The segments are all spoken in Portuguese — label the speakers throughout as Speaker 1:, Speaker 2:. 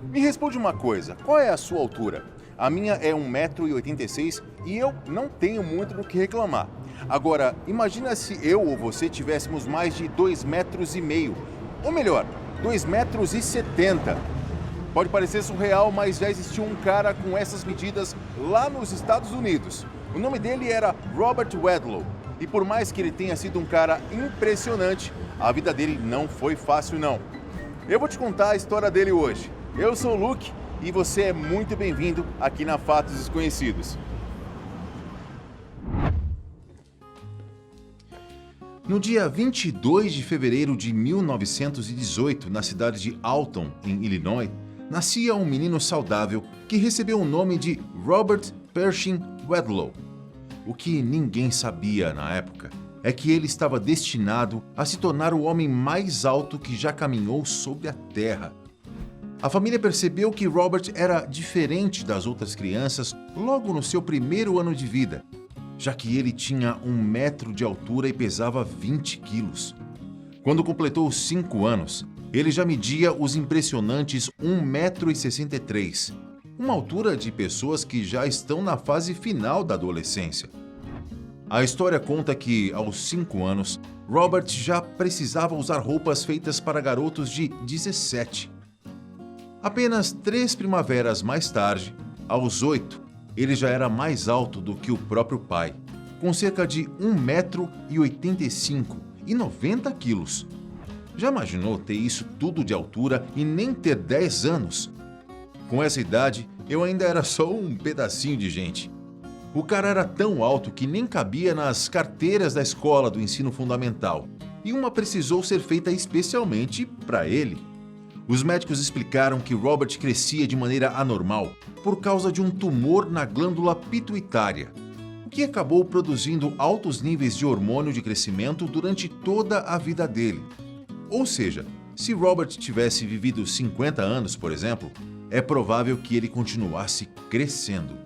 Speaker 1: Me responde uma coisa, qual é a sua altura? A minha é 1,86 m e eu não tenho muito do que reclamar. Agora, imagina se eu ou você tivéssemos mais de 2,5 m, ou melhor, 2,70 m. Pode parecer surreal, mas já existiu um cara com essas medidas lá nos Estados Unidos. O nome dele era Robert Wadlow. E por mais que ele tenha sido um cara impressionante, a vida dele não foi fácil não. Eu vou te contar a história dele hoje. Eu sou o Luke e você é muito bem-vindo aqui na Fatos Desconhecidos. No dia 22 de fevereiro de 1918, na cidade de Alton, em Illinois, nascia um menino saudável que recebeu o nome de Robert Pershing Wadlow. O que ninguém sabia na época é que ele estava destinado a se tornar o homem mais alto que já caminhou sobre a Terra. A família percebeu que Robert era diferente das outras crianças logo no seu primeiro ano de vida, já que ele tinha 1 m de altura e pesava 20 quilos. Quando completou 5 anos, ele já media os impressionantes 1,63 m, uma altura de pessoas que já estão na fase final da adolescência. A história conta que, aos 5 anos, Robert já precisava usar roupas feitas para garotos de 17. Apenas 3 primaveras mais tarde, aos 8, ele já era mais alto do que o próprio pai, com cerca de 1,85 m e 90 quilos. Já imaginou ter isso tudo de altura e nem ter 10 anos? Com essa idade, eu ainda era só um pedacinho de gente. O cara era tão alto que nem cabia nas carteiras da escola do ensino fundamental, e uma precisou ser feita especialmente para ele. Os médicos explicaram que Robert crescia de maneira anormal por causa de um tumor na glândula pituitária, o que acabou produzindo altos níveis de hormônio de crescimento durante toda a vida dele. Ou seja, se Robert tivesse vivido 50 anos, por exemplo, é provável que ele continuasse crescendo.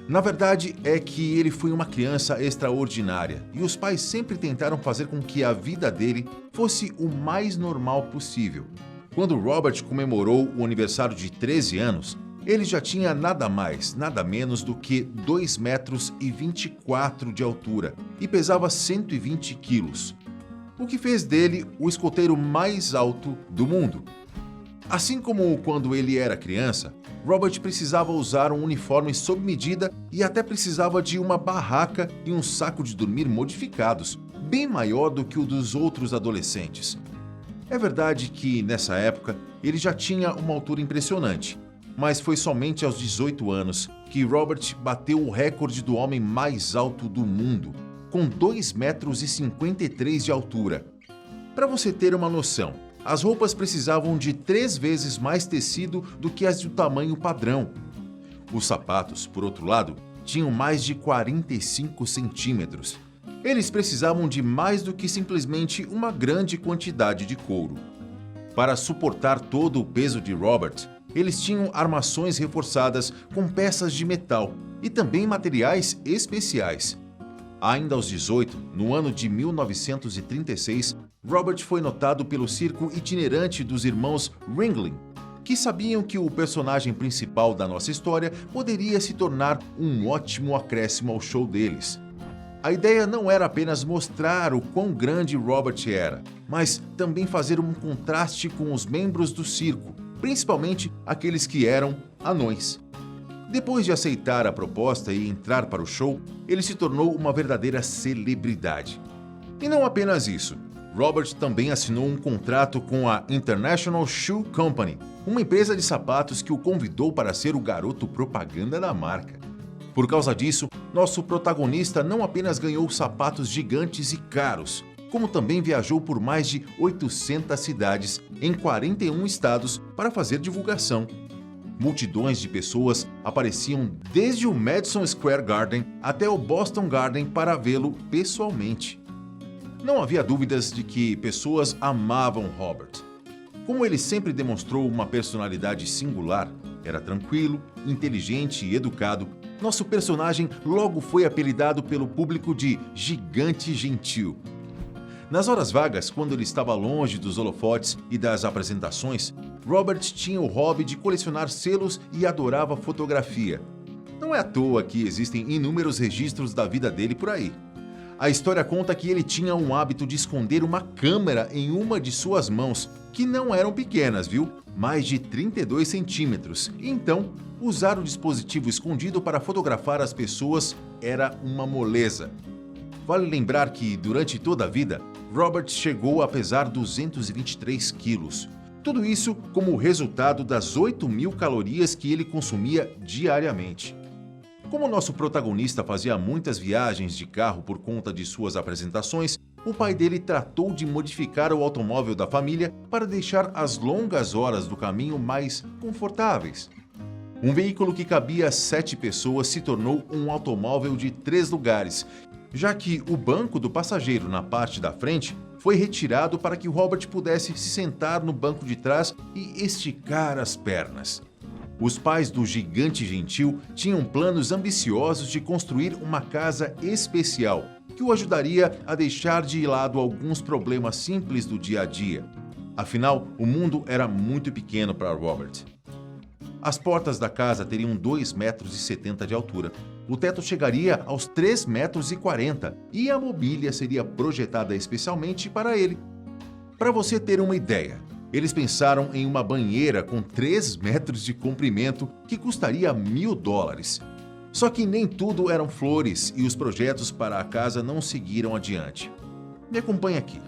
Speaker 1: Na verdade, é que ele foi uma criança extraordinária e os pais sempre tentaram fazer com que a vida dele fosse o mais normal possível. Quando Robert comemorou o aniversário de 13 anos, ele já tinha nada mais, nada menos do que 2,24 m de altura e pesava 120 quilos, o que fez dele o escoteiro mais alto do mundo. Assim como quando ele era criança, Robert precisava usar um uniforme sob medida e até precisava de uma barraca e um saco de dormir modificados, bem maior do que o dos outros adolescentes. É verdade que, nessa época, ele já tinha uma altura impressionante, mas foi somente aos 18 anos que Robert bateu o recorde do homem mais alto do mundo, com 2,53 m de altura. Para você ter uma noção, as roupas precisavam de 3 vezes mais tecido do que as do tamanho padrão. Os sapatos, por outro lado, tinham mais de 45 centímetros. Eles precisavam de mais do que simplesmente uma grande quantidade de couro. Para suportar todo o peso de Robert, eles tinham armações reforçadas com peças de metal e também materiais especiais. Ainda aos 18, no ano de 1936, Robert foi notado pelo circo itinerante dos irmãos Ringling, que sabiam que o personagem principal da nossa história poderia se tornar um ótimo acréscimo ao show deles. A ideia não era apenas mostrar o quão grande Robert era, mas também fazer um contraste com os membros do circo, principalmente aqueles que eram anões. Depois de aceitar a proposta e entrar para o show, ele se tornou uma verdadeira celebridade. E não apenas isso, Robert também assinou um contrato com a International Shoe Company, uma empresa de sapatos que o convidou para ser o garoto propaganda da marca. Por causa disso, nosso protagonista não apenas ganhou sapatos gigantes e caros, como também viajou por mais de 800 cidades em 41 estados para fazer divulgação. Multidões de pessoas apareciam desde o Madison Square Garden até o Boston Garden para vê-lo pessoalmente. Não havia dúvidas de que pessoas amavam Robert. Como ele sempre demonstrou uma personalidade singular, era tranquilo, inteligente e educado, nosso personagem logo foi apelidado pelo público de Gigante Gentil. Nas horas vagas, quando ele estava longe dos holofotes e das apresentações, Robert tinha o hobby de colecionar selos e adorava fotografia. Não é à toa que existem inúmeros registros da vida dele por aí. A história conta que ele tinha um hábito de esconder uma câmera em uma de suas mãos, que não eram pequenas, viu? Mais de 32 centímetros. Então, usar o dispositivo escondido para fotografar as pessoas era uma moleza. Vale lembrar que, durante toda a vida, Robert chegou a pesar 223 quilos. Tudo isso como resultado das 8.000 calorias que ele consumia diariamente. Como nosso protagonista fazia muitas viagens de carro por conta de suas apresentações, o pai dele tratou de modificar o automóvel da família para deixar as longas horas do caminho mais confortáveis. Um veículo que cabia 7 pessoas se tornou um automóvel de 3 lugares, já que o banco do passageiro na parte da frente foi retirado para que Robert pudesse se sentar no banco de trás e esticar as pernas. Os pais do gigante gentil tinham planos ambiciosos de construir uma casa especial que o ajudaria a deixar de lado alguns problemas simples do dia a dia. Afinal, o mundo era muito pequeno para Robert. As portas da casa teriam 2,70 metros de altura. O teto chegaria aos 3,40 metros e a mobília seria projetada especialmente para ele. Para você ter uma ideia, eles pensaram em uma banheira com 3 metros de comprimento que custaria $1.000. Só que nem tudo eram flores e os projetos para a casa não seguiram adiante. Me acompanhe aqui.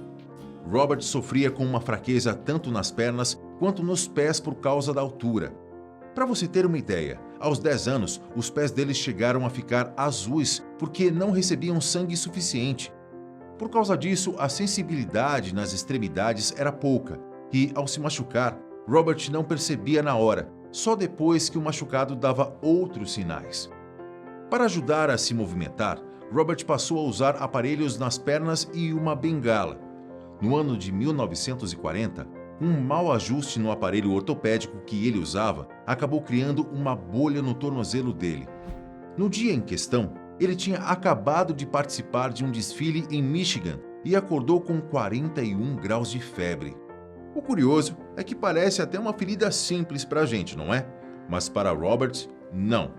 Speaker 1: Robert sofria com uma fraqueza tanto nas pernas quanto nos pés por causa da altura. Para você ter uma ideia, aos 10 anos, os pés dele chegaram a ficar azuis porque não recebiam sangue suficiente. Por causa disso, a sensibilidade nas extremidades era pouca e, ao se machucar, Robert não percebia na hora, só depois que o machucado dava outros sinais. Para ajudar a se movimentar, Robert passou a usar aparelhos nas pernas e uma bengala. No ano de 1940, um mau ajuste no aparelho ortopédico que ele usava acabou criando uma bolha no tornozelo dele. No dia em questão, ele tinha acabado de participar de um desfile em Michigan e acordou com 41 graus de febre. O curioso é que parece até uma ferida simples para a gente, não é? Mas para Robert, não.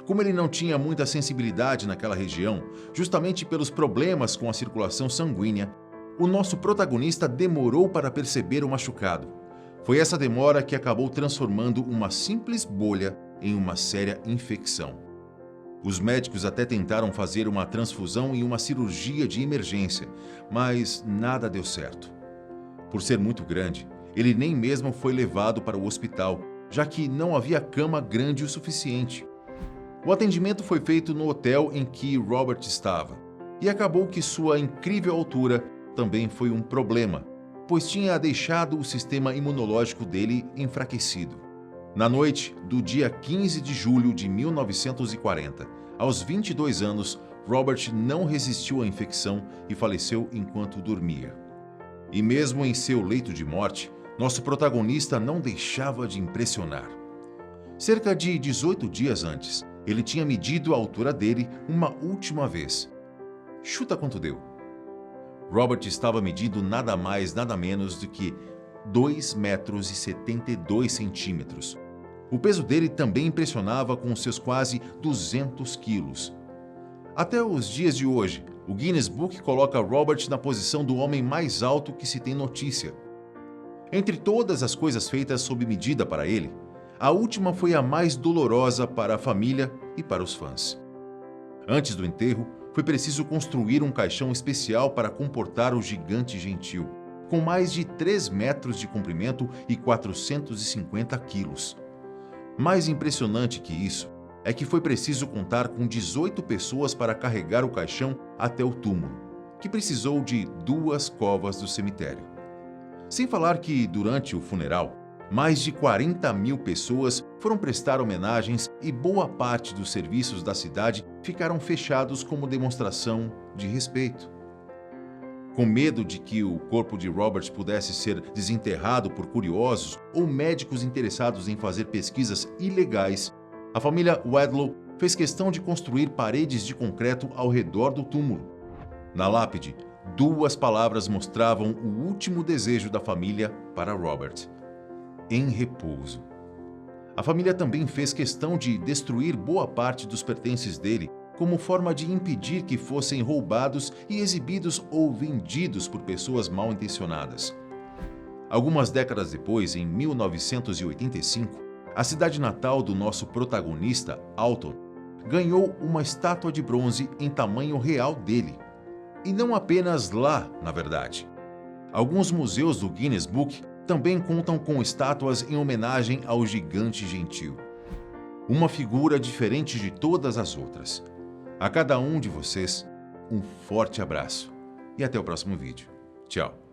Speaker 1: Como ele não tinha muita sensibilidade naquela região, justamente pelos problemas com a circulação sanguínea, o nosso protagonista demorou para perceber o machucado. Foi essa demora que acabou transformando uma simples bolha em uma séria infecção. Os médicos até tentaram fazer uma transfusão e uma cirurgia de emergência, mas nada deu certo. Por ser muito grande, ele nem mesmo foi levado para o hospital, já que não havia cama grande o suficiente. O atendimento foi feito no hotel em que Robert estava, e acabou que sua incrível altura também foi um problema, pois tinha deixado o sistema imunológico dele enfraquecido. Na noite do dia 15 de julho de 1940, aos 22 anos, Robert não resistiu à infecção e faleceu enquanto dormia. E mesmo em seu leito de morte, nosso protagonista não deixava de impressionar. Cerca de 18 dias antes, ele tinha medido a altura dele uma última vez. Chuta quanto deu. Robert estava medindo nada mais, nada menos do que 2,72 metros. O peso dele também impressionava com seus quase 200 quilos. Até os dias de hoje, o Guinness Book coloca Robert na posição do homem mais alto que se tem notícia. Entre todas as coisas feitas sob medida para ele, a última foi a mais dolorosa para a família e para os fãs. Antes do enterro, foi preciso construir um caixão especial para comportar o gigante gentil, com mais de 3 metros de comprimento e 450 quilos. Mais impressionante que isso é que foi preciso contar com 18 pessoas para carregar o caixão até o túmulo, que precisou de 2 covas do cemitério. Sem falar que, durante o funeral, mais de 40.000 pessoas foram prestar homenagens e boa parte dos serviços da cidade ficaram fechados como demonstração de respeito. Com medo de que o corpo de Robert pudesse ser desenterrado por curiosos ou médicos interessados em fazer pesquisas ilegais, a família Wadlow fez questão de construir paredes de concreto ao redor do túmulo. Na lápide, 2 palavras mostravam o último desejo da família para Robert: em repouso. A família também fez questão de destruir boa parte dos pertences dele como forma de impedir que fossem roubados e exibidos ou vendidos por pessoas mal intencionadas. Algumas décadas depois, em 1985, a cidade natal do nosso protagonista, Alton, ganhou uma estátua de bronze em tamanho real dele. E não apenas lá, na verdade. Alguns museus do Guinness Book também contam com estátuas em homenagem ao gigante gentil. Uma figura diferente de todas as outras. A cada um de vocês, um forte abraço e até o próximo vídeo. Tchau!